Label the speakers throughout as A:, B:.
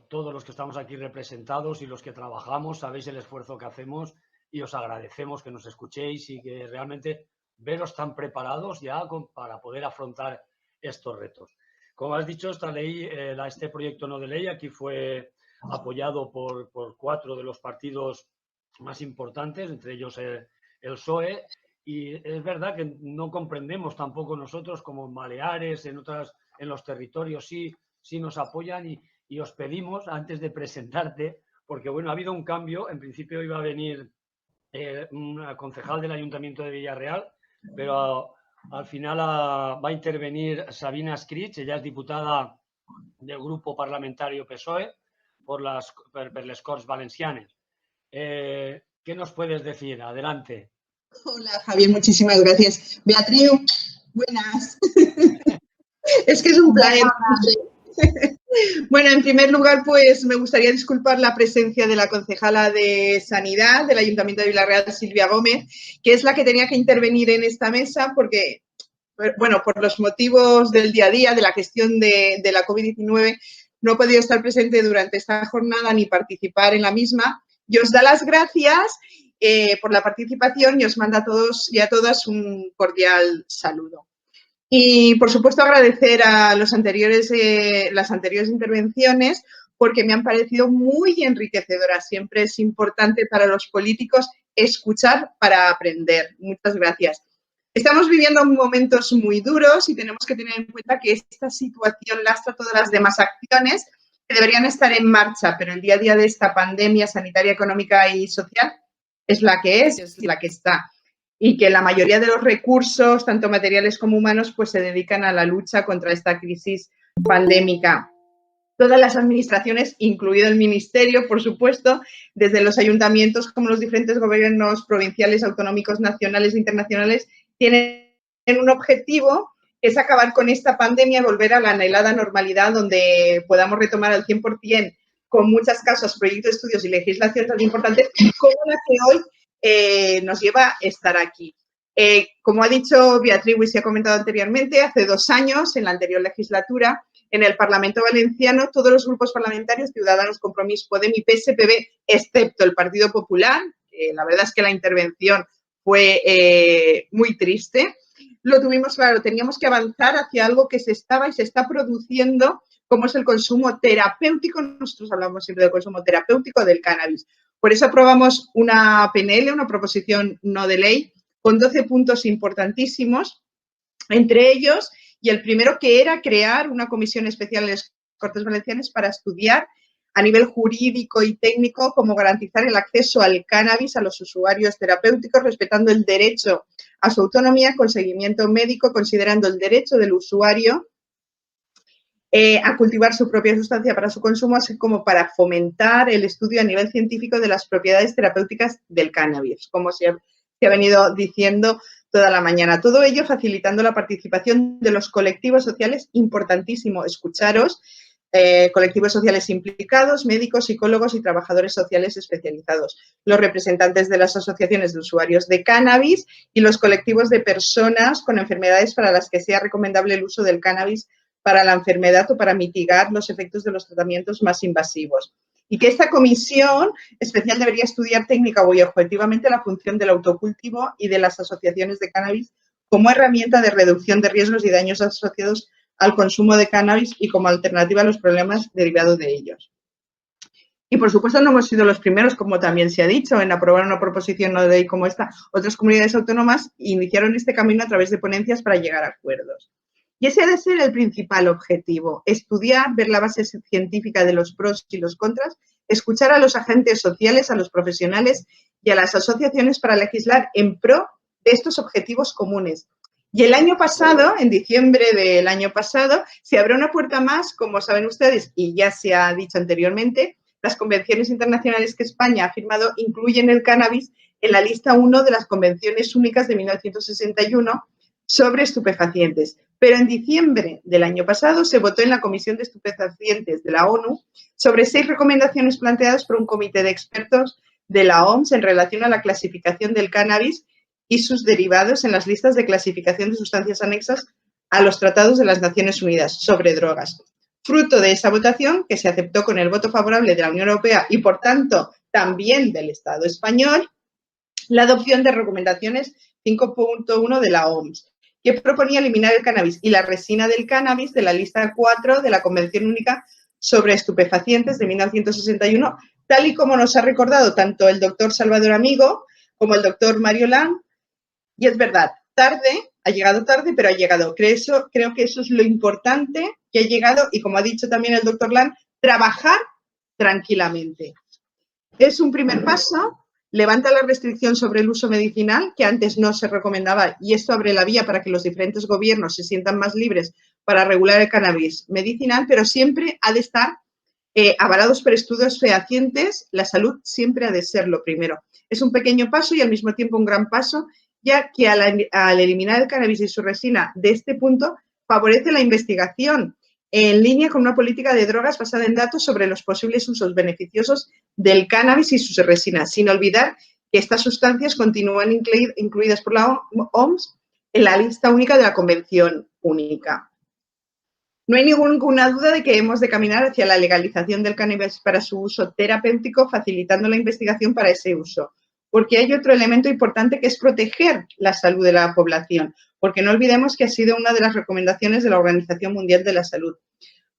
A: todos los que estamos aquí representados y los que trabajamos, sabéis el esfuerzo que hacemos y os agradecemos que nos escuchéis y que realmente veros tan preparados ya para poder afrontar estos retos. Como has dicho, esta ley, este proyecto no de ley aquí fue apoyado por 4 de los partidos más importantes, entre ellos el PSOE, y es verdad que no comprendemos tampoco nosotros, como en Baleares, en los territorios sí nos apoyan y os pedimos, antes de presentarte, porque bueno, ha habido un cambio, en principio iba a venir una concejal del Ayuntamiento de Villarreal, pero al final va a intervenir Sabina Escrig, ella es diputada del grupo parlamentario PSOE per les Corts Valencianes. ¿Qué nos puedes decir? Adelante.
B: Hola, Javier, muchísimas gracias. Beatriz, buenas. Es que es un placer. Bueno, en primer lugar, pues me gustaría disculpar la presencia de la concejala de Sanidad del Ayuntamiento de Villarreal, Silvia Gómez, que es la que tenía que intervenir en esta mesa porque, bueno, por los motivos del día a día, de la gestión de la COVID-19, no ha podido estar presente durante esta jornada ni participar en la misma. Y os da las gracias por la participación y os manda a todos y a todas un cordial saludo. Y, por supuesto, agradecer a las anteriores intervenciones porque me han parecido muy enriquecedoras. Siempre es importante para los políticos escuchar para aprender. Muchas gracias. Estamos viviendo momentos muy duros y tenemos que tener en cuenta que esta situación lastra todas las demás acciones que deberían estar en marcha, pero el día a día de esta pandemia sanitaria, económica y social es la que es la que está. Y que la mayoría de los recursos, tanto materiales como humanos, pues se dedican a la lucha contra esta crisis pandémica. Todas las administraciones, incluido el Ministerio, por supuesto, desde los ayuntamientos como los diferentes gobiernos provinciales, autonómicos, nacionales e internacionales, tienen un objetivo, que es acabar con esta pandemia y volver a la anhelada normalidad donde podamos retomar al 100%, con muchas causas, proyectos de estudios y legislación tan importantes como la que hoy nos lleva a estar aquí. Como ha dicho Beatriz y se ha comentado anteriormente, hace 2 años, en la anterior legislatura, en el Parlamento Valenciano, todos los grupos parlamentarios, Ciudadanos, Compromís, Podem y PSPB, excepto el Partido Popular, la verdad es que la intervención fue muy triste, lo tuvimos claro, teníamos que avanzar hacia algo que se estaba y se está produciendo, como es el consumo terapéutico. Nosotros hablamos siempre del consumo terapéutico del cannabis. Por eso aprobamos una PNL, una proposición no de ley, con 12 puntos importantísimos, entre ellos, y el primero que era crear una comisión especial en las Cortes Valencianas para estudiar a nivel jurídico y técnico cómo garantizar el acceso al cannabis a los usuarios terapéuticos, respetando el derecho a su autonomía, con seguimiento médico, considerando el derecho del usuario a cultivar su propia sustancia para su consumo, así como para fomentar el estudio a nivel científico de las propiedades terapéuticas del cannabis, como se ha venido diciendo toda la mañana. Todo ello facilitando la participación de los colectivos sociales, importantísimo escucharos, colectivos sociales implicados, médicos, psicólogos y trabajadores sociales especializados, los representantes de las asociaciones de usuarios de cannabis y los colectivos de personas con enfermedades para las que sea recomendable el uso del cannabis para la enfermedad o para mitigar los efectos de los tratamientos más invasivos. Y que esta comisión especial debería estudiar técnica y objetivamente la función del autocultivo y de las asociaciones de cannabis como herramienta de reducción de riesgos y daños asociados al consumo de cannabis y como alternativa a los problemas derivados de ellos. Y, por supuesto, no hemos sido los primeros, como también se ha dicho, en aprobar una proposición no de ley como esta. Otras comunidades autónomas iniciaron este camino a través de ponencias para llegar a acuerdos. Y ese ha de ser el principal objetivo, estudiar, ver la base científica de los pros y los contras, escuchar a los agentes sociales, a los profesionales y a las asociaciones para legislar en pro de estos objetivos comunes. Y el año pasado, en diciembre del año pasado, se abrió una puerta más, como saben ustedes, y ya se ha dicho anteriormente, las convenciones internacionales que España ha firmado incluyen el cannabis en la lista 1 de las convenciones únicas de 1961 sobre estupefacientes. Pero en diciembre del año pasado se votó en la Comisión de Estupefacientes de la ONU sobre 6 recomendaciones planteadas por un comité de expertos de la OMS en relación a la clasificación del cannabis y sus derivados en las listas de clasificación de sustancias anexas a los tratados de las Naciones Unidas sobre drogas. fruto de esa votación, que se aceptó con el voto favorable de la Unión Europea y, por tanto, también del Estado español, la adopción de recomendaciones 5.1 de la OMS, que proponía eliminar el cannabis y la resina del cannabis de la lista 4 de la Convención Única sobre Estupefacientes de 1961, tal y como nos ha recordado tanto el doctor Salvador Amigo como el doctor Mario Lang. Y es verdad, ha llegado tarde, pero ha llegado. Creo que eso es lo importante, que ha llegado, y como ha dicho también el doctor Lang, trabajar tranquilamente. Es un primer paso. Levanta la restricción sobre el uso medicinal, que antes no se recomendaba, y esto abre la vía para que los diferentes gobiernos se sientan más libres para regular el cannabis medicinal, pero siempre ha de estar avalados por estudios fehacientes. La salud siempre ha de ser lo primero. Es un pequeño paso y al mismo tiempo un gran paso, ya que al eliminar el cannabis y su resina de este punto, favorece la investigación en línea con una política de drogas basada en datos sobre los posibles usos beneficiosos del cannabis y sus resinas, sin olvidar que estas sustancias continúan incluidas por la OMS en la lista única de la Convención Única. No hay ninguna duda de que hemos de caminar hacia la legalización del cannabis para su uso terapéutico, facilitando la investigación para ese uso, porque hay otro elemento importante que es proteger la salud de la población, porque no olvidemos que ha sido una de las recomendaciones de la Organización Mundial de la Salud.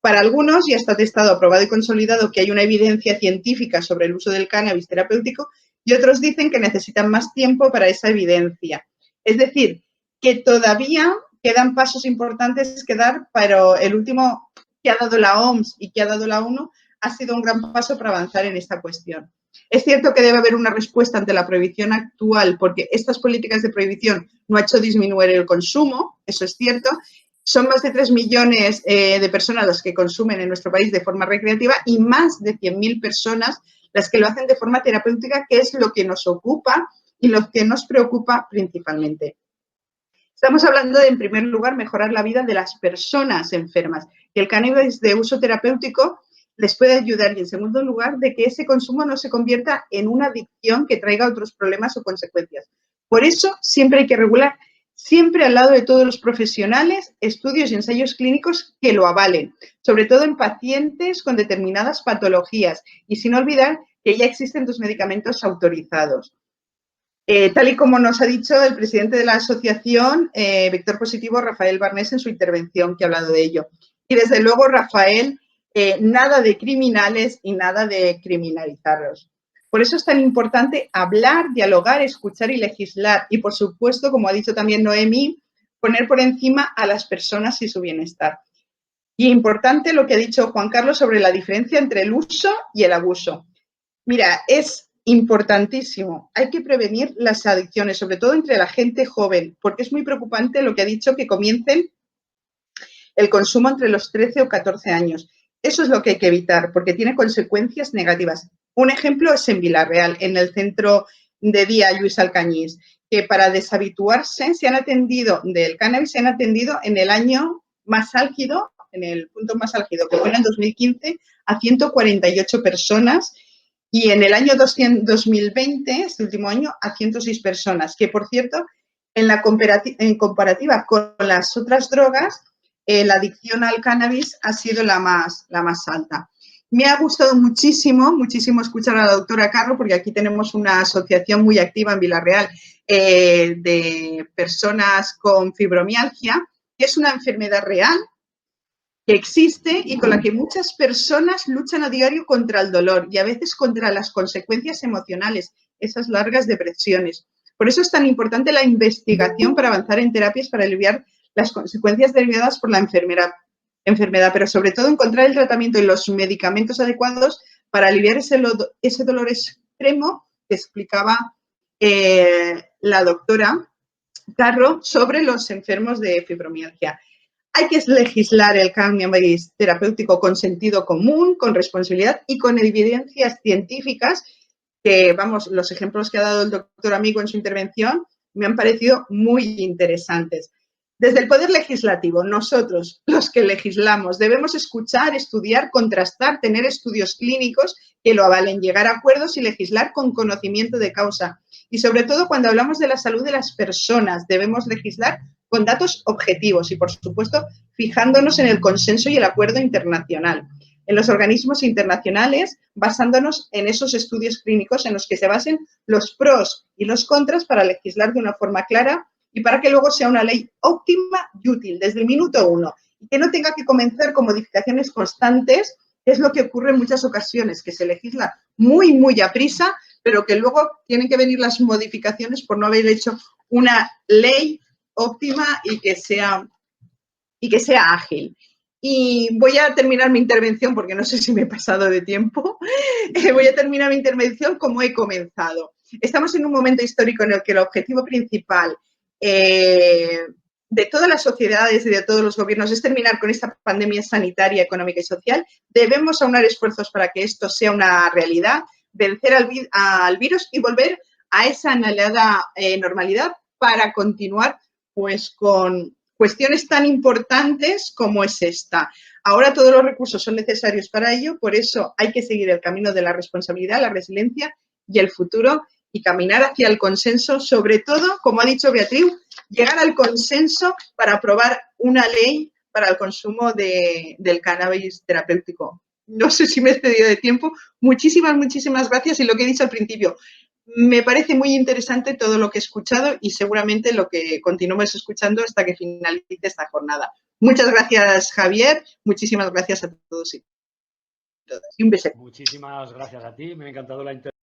B: Para algunos ya está testado, aprobado y consolidado que hay una evidencia científica sobre el uso del cannabis terapéutico y otros dicen que necesitan más tiempo para esa evidencia. Es decir, que todavía quedan pasos importantes que dar, pero el último que ha dado la OMS y que ha dado la ONU ha sido un gran paso para avanzar en esta cuestión. Es cierto que debe haber una respuesta ante la prohibición actual, porque estas políticas de prohibición no ha hecho disminuir el consumo, eso es cierto. Son más de 3 millones de personas las que consumen en nuestro país de forma recreativa y más de 100.000 personas las que lo hacen de forma terapéutica, que es lo que nos ocupa y lo que nos preocupa principalmente. Estamos hablando de, en primer lugar, mejorar la vida de las personas enfermas, que el cannabis de uso terapéutico les puede ayudar, y en segundo lugar, de que ese consumo no se convierta en una adicción que traiga otros problemas o consecuencias. Por eso, siempre hay que regular, siempre al lado de todos los profesionales, estudios y ensayos clínicos que lo avalen, sobre todo en pacientes con determinadas patologías, y sin olvidar que ya existen 2 medicamentos autorizados. Tal y como nos ha dicho el presidente de la asociación, Vector Positivo, Rafael Barnés, en su intervención, que ha hablado de ello. Y desde luego, Rafael, nada de criminales y nada de criminalizarlos. Por eso es tan importante hablar, dialogar, escuchar y legislar. Y, por supuesto, como ha dicho también Noemí, poner por encima a las personas y su bienestar. Y importante lo que ha dicho Juan Carlos sobre la diferencia entre el uso y el abuso. Mira, es importantísimo. Hay que prevenir las adicciones, sobre todo entre la gente joven, porque es muy preocupante lo que ha dicho, que comiencen el consumo entre los 13 o 14 años. Eso es lo que hay que evitar, porque tiene consecuencias negativas. Un ejemplo es en Villarreal, en el centro de día Luis Alcañiz, que para deshabituarse se han atendido del cannabis, se han atendido en el año más álgido, en el punto más álgido, que fue en el 2015, a 148 personas, y en el año 2020, este último año, a 106 personas, que, por cierto, en comparativa con las otras drogas, la adicción al cannabis ha sido la más alta. Me ha gustado muchísimo escuchar a la doctora Carro, porque aquí tenemos una asociación muy activa en Villarreal de personas con fibromialgia, que es una enfermedad real, que existe y con la que muchas personas luchan a diario contra el dolor y a veces contra las consecuencias emocionales, esas largas depresiones. Por eso es tan importante la investigación para avanzar en terapias para aliviar las consecuencias derivadas por la enfermedad, pero sobre todo encontrar el tratamiento y los medicamentos adecuados para aliviar ese dolor extremo que explicaba la doctora Carro sobre los enfermos de fibromialgia. Hay que legislar el cannabis terapéutico con sentido común, con responsabilidad y con evidencias científicas que, vamos, los ejemplos que ha dado el doctor Amigo en su intervención me han parecido muy interesantes. Desde el Poder Legislativo, nosotros, los que legislamos, debemos escuchar, estudiar, contrastar, tener estudios clínicos que lo avalen, llegar a acuerdos y legislar con conocimiento de causa. Y sobre todo, cuando hablamos de la salud de las personas, debemos legislar con datos objetivos y, por supuesto, fijándonos en el consenso y el acuerdo internacional, en los organismos internacionales, basándonos en esos estudios clínicos en los que se basen los pros y los contras para legislar de una forma clara y para que luego sea una ley óptima y útil desde el minuto uno y que no tenga que comenzar con modificaciones constantes, que es lo que ocurre en muchas ocasiones, que se legisla muy, muy a prisa, pero que luego tienen que venir las modificaciones por no haber hecho una ley óptima y que sea ágil. Y voy a terminar mi intervención, porque no sé si me he pasado de tiempo, voy a terminar mi intervención como he comenzado. Estamos en un momento histórico en el que el objetivo principal de todas las sociedades y de todos los gobiernos es terminar con esta pandemia sanitaria, económica y social. Debemos aunar esfuerzos para que esto sea una realidad, vencer al virus y volver a esa anhelada normalidad para continuar pues con cuestiones tan importantes como es esta. Ahora todos los recursos son necesarios para ello, por eso hay que seguir el camino de la responsabilidad, la resiliencia y el futuro y caminar hacia el consenso, sobre todo, como ha dicho Beatriz, llegar al consenso para aprobar una ley para el consumo del cannabis terapéutico. No sé si me he excedido de tiempo. Muchísimas, muchísimas gracias. Y lo que he dicho al principio, me parece muy interesante todo lo que he escuchado y seguramente lo que continuemos escuchando hasta que finalice esta jornada. Muchas gracias, Javier. Muchísimas gracias a todos y todas. Y un beso.
A: Muchísimas gracias a ti. Me ha encantado la intervención.